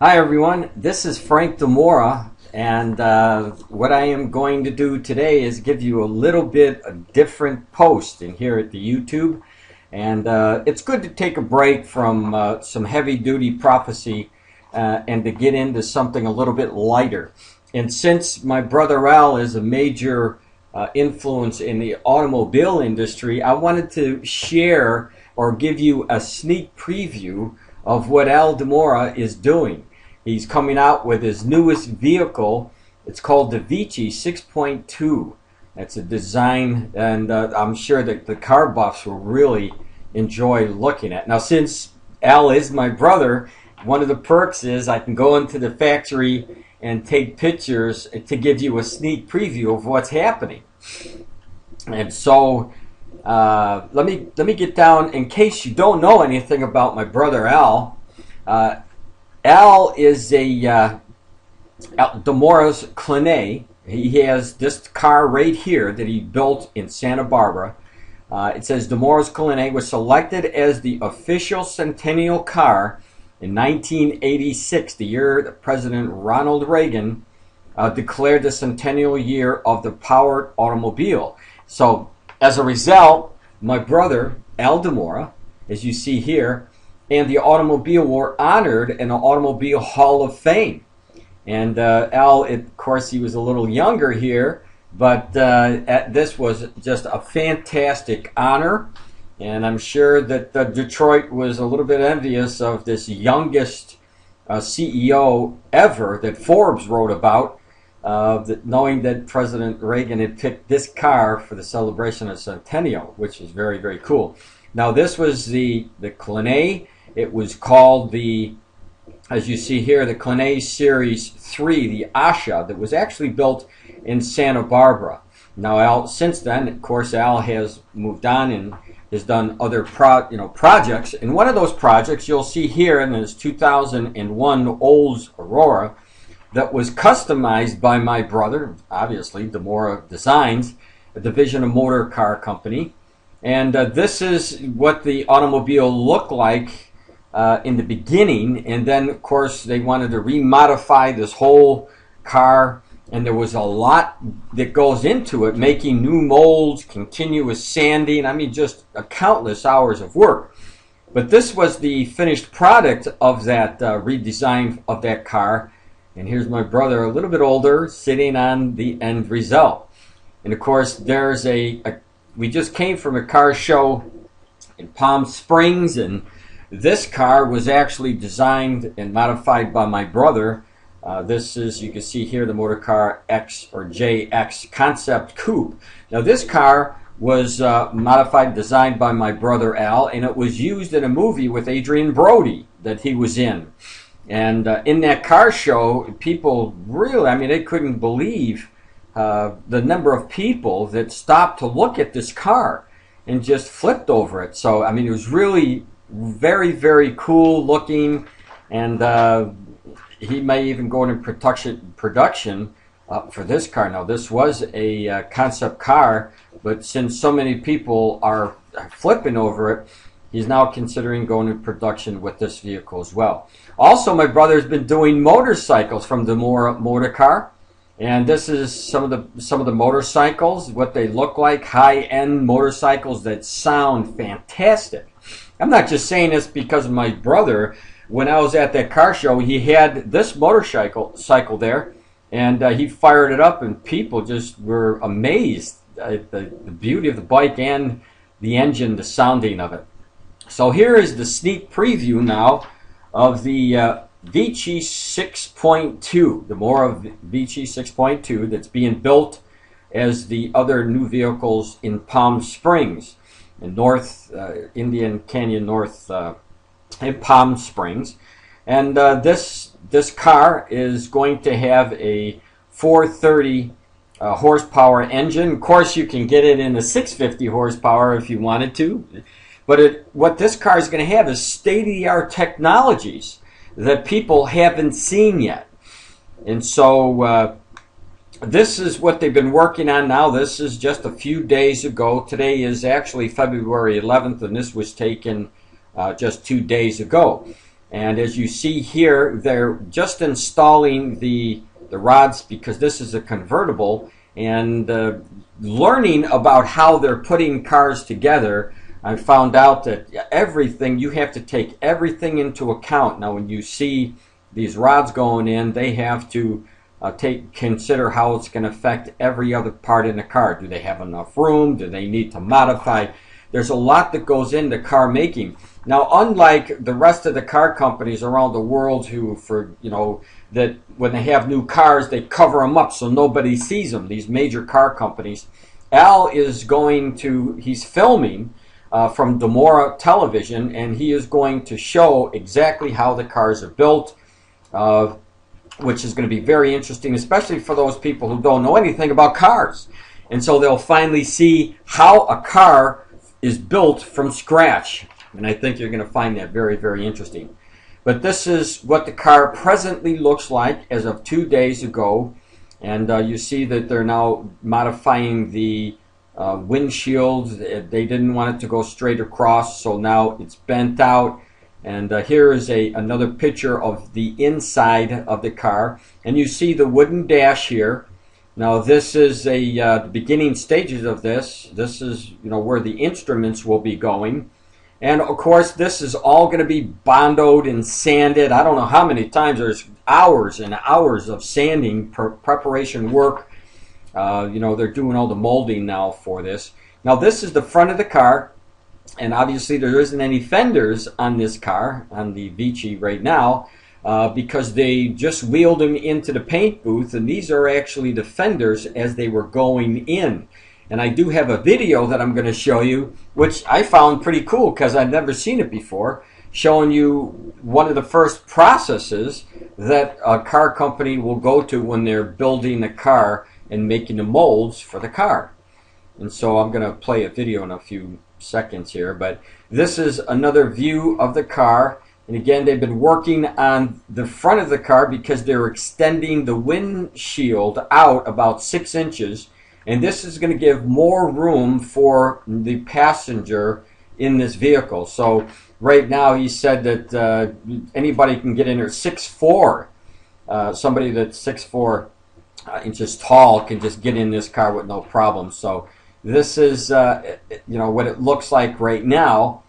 Hi everyone, this is Frank DiMora, and what I am going to do today is give you a little bit of different post in here at the YouTube. And it's good to take a break from some heavy-duty prophecy and to get into something a little bit lighter. And since my brother Al is a major influence in the automobile industry, I wanted to share or give you a sneak preview of what Al DiMora is doing. He's coming out with his newest vehicle. It's called the Vicci 6.2. That's a design, and I'm sure that the car buffs will really enjoy looking at. Now, since Al is my brother, one of the perks is I can go into the factory and take pictures to give you a sneak preview of what's happening. And so let me get down, in case you don't know anything about my brother Al. Al is a DiMora's Cline. He has this car right here that he built in Santa Barbara. It says DiMora's Cline was selected as the official centennial car in 1986, the year that President Ronald Reagan declared the centennial year of the powered automobile. So as a result, my brother Al DiMora, as you see here, and the automobile were honored in the Automobile Hall of Fame. And Al, of course, he was a little younger here, but this was just a fantastic honor. And I'm sure that Detroit was a little bit envious of this youngest CEO ever that Forbes wrote about, knowing that President Reagan had picked this car for the celebration of centennial, which is very, very cool. Now, this was the Cline. It was called the, as you see here, the Cline Series 3, the Asha, that was actually built in Santa Barbara. Now, Al, since then, of course, Al has moved on and has done other projects. And one of those projects you'll see here in this 2001 Olds Aurora that was customized by my brother, obviously, DiMora Designs, a division of Motor Car Company. And this is what the automobile looked like in the beginning, and then of course they wanted to remodify this whole car, and there was a lot that goes into it, making new molds, continuous sanding, I mean just countless hours of work. But this was the finished product of that redesign of that car, and here's my brother, a little bit older, sitting on the end result. And of course there's we just came from a car show in Palm Springs, and this car was actually designed and modified by my brother. This is, you can see here, the Motor Car X or JX Concept Coupe. Now this car was modified, designed by my brother Al, and it was used in a movie with Adrian Brody that he was in. And in that car show, people really, I mean, they couldn't believe the number of people that stopped to look at this car and just flipped over it. So, I mean, it was really very, very cool looking, and he may even go into production for this car. Now, this was a concept car, but since so many people are flipping over it, he's now considering going into production with this vehicle as well. Also, my brother's been doing motorcycles from DiMora Motor Car, and this is some of the motorcycles, what they look like, high-end motorcycles that sound fantastic. I'm not just saying this because of my brother. When I was at that car show, he had this motorcycle there, and he fired it up, and people just were amazed at the beauty of the bike and the engine, the sounding of it. So here is the sneak preview now of the Vicci 6.2, the DiMora Vicci 6.2 that's being built as the other new vehicles in Palm Springs, in North Indian Canyon North in Palm Springs. And this car is going to have a 430 horsepower engine. Of course, you can get it in a 650 horsepower if you wanted to. But what this car is going to have is state-of-the-art technologies that people haven't seen yet. And so this is what they've been working on now. This is just a few days ago. Today is actually February 11th, and this was taken just 2 days ago. And as you see here, they're just installing the rods because this is a convertible, and learning about how they're putting cars together, I found out that everything, you have to take everything into account. Now when you see these rods going in, they have to consider how it's going to affect every other part in the car. Do they have enough room? Do they need to modify? There's a lot that goes into car making. Now, unlike the rest of the car companies around the world who, that when they have new cars, they cover them up so nobody sees them, these major car companies, Al is he's filming from DiMora television, and he is going to show exactly how the cars are built, which is going to be very interesting, especially for those people who don't know anything about cars. And so they'll finally see how a car is built from scratch. And I think you're going to find that very, very interesting. But this is what the car presently looks like as of 2 days ago. And you see that they're now modifying the windshield. They didn't want it to go straight across, so now it's bent out. And here is another picture of the inside of the car. And you see the wooden dash here. Now this is the beginning stages of this. This is where the instruments will be going. And of course this is all going to be bondoed and sanded. I don't know how many times. There's hours and hours of sanding preparation work. They're doing all the molding now for this. Now this is the front of the car. And obviously there isn't any fenders on this car, on the Vicci right now, because they just wheeled them into the paint booth, and these are actually the fenders as they were going in. And I do have a video that I'm going to show you, which I found pretty cool because I've never seen it before, showing you one of the first processes that a car company will go to when they're building a car and making the molds for the car. And so I'm going to play a video in a few seconds here, but this is another view of the car. And again, they've been working on the front of the car because they're extending the windshield out about 6 inches, and this is going to give more room for the passenger in this vehicle. So right now he said that anybody can get in there. 6'4", somebody that's 6'4" inches tall can just get in this car with no problem. So this is what it looks like right now.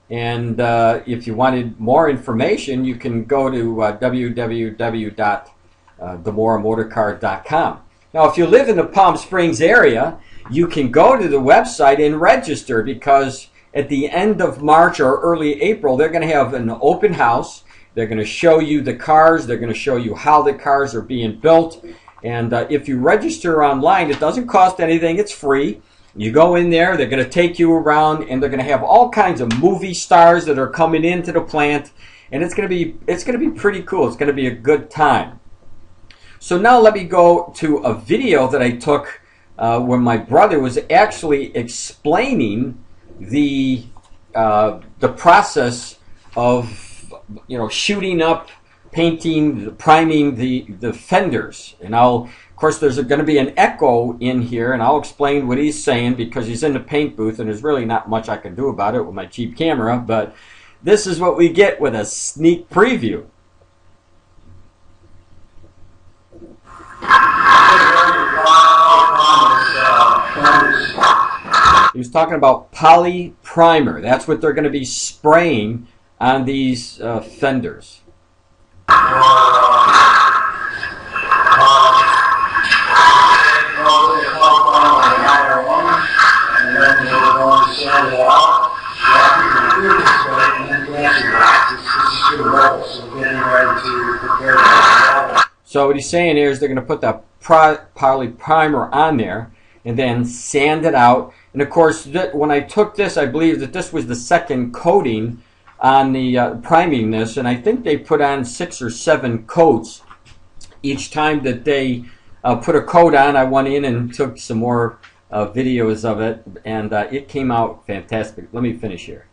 And if you wanted more information, you can go to www.DiMoraMotorCar.com. Now, if you live in the Palm Springs area, you can go to the website and register, because at the end of March or early April, they're going to have an open house. They're going to show you the cars. They're going to show you how the cars are being built. And if you register online, it doesn't cost anything. It's free. You go in there, they're going to take you around, and they're going to have all kinds of movie stars that are coming into the plant, and it's going to be pretty cool. It's going to be a good time. So now let me go to a video that I took when my brother was actually explaining the process of shooting up, painting, priming the fenders. And of course there's going to be an echo in here, and I'll explain what he's saying because he's in the paint booth and there's really not much I can do about it with my cheap camera, but this is what we get with a sneak preview. He was talking about poly primer. That's what they're going to be spraying on these fenders. So what he's saying here is they're going to put the poly primer on there and then sand it out. And of course, when I took this, I believe that this was the second coating on the priming this, and I think they put on 6 or 7 coats each time that they put a coat on. I went in and took some more videos of it, and it came out fantastic. Let me finish here.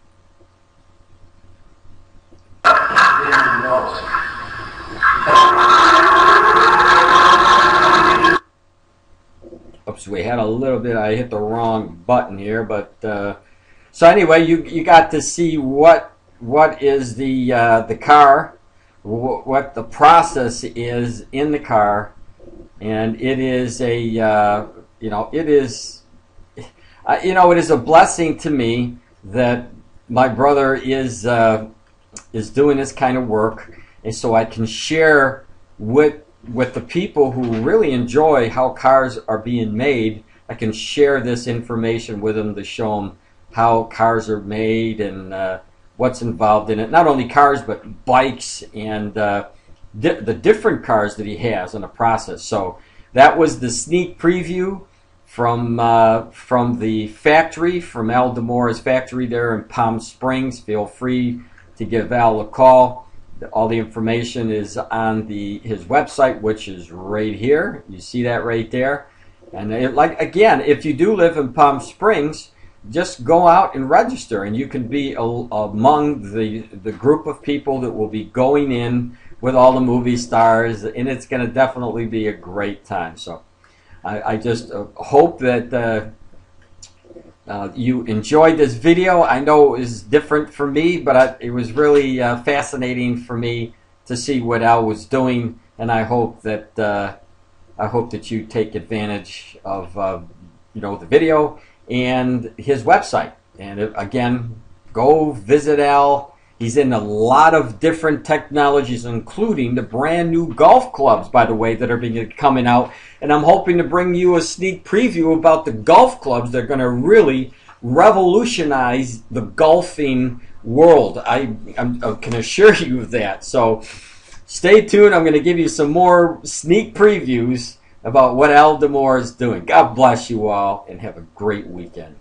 Oops, we had a little bit, I hit the wrong button here, but so anyway, you got to see what what is the car, what the process is in the car, and it is a it is it is a blessing to me that my brother is doing this kind of work, and so I can share with the people who really enjoy how cars are being made. I can share this information with them to show them how cars are made and what's involved in it. Not only cars, but bikes and the different cars that he has in the process. So that was the sneak preview from the factory, from Al DiMora's factory there in Palm Springs. Feel free to give Al a call. All the information is on his website, which is right here. You see that right there. And again, if you do live in Palm Springs, just go out and register, and you can be among the group of people that will be going in with all the movie stars, and it's going to definitely be a great time. So I just hope that you enjoyed this video. I know it was different for me, but it was really fascinating for me to see what Al was doing, and I hope that you take advantage of the video and his website. And again, go visit Al. He's in a lot of different technologies, including the brand new golf clubs, by the way, that are coming out. And I'm hoping to bring you a sneak preview about the golf clubs that are going to really revolutionize the golfing world. I can assure you of that. So stay tuned. I'm going to give you some more sneak previews about what Al DiMora is doing. God bless you all, and have a great weekend.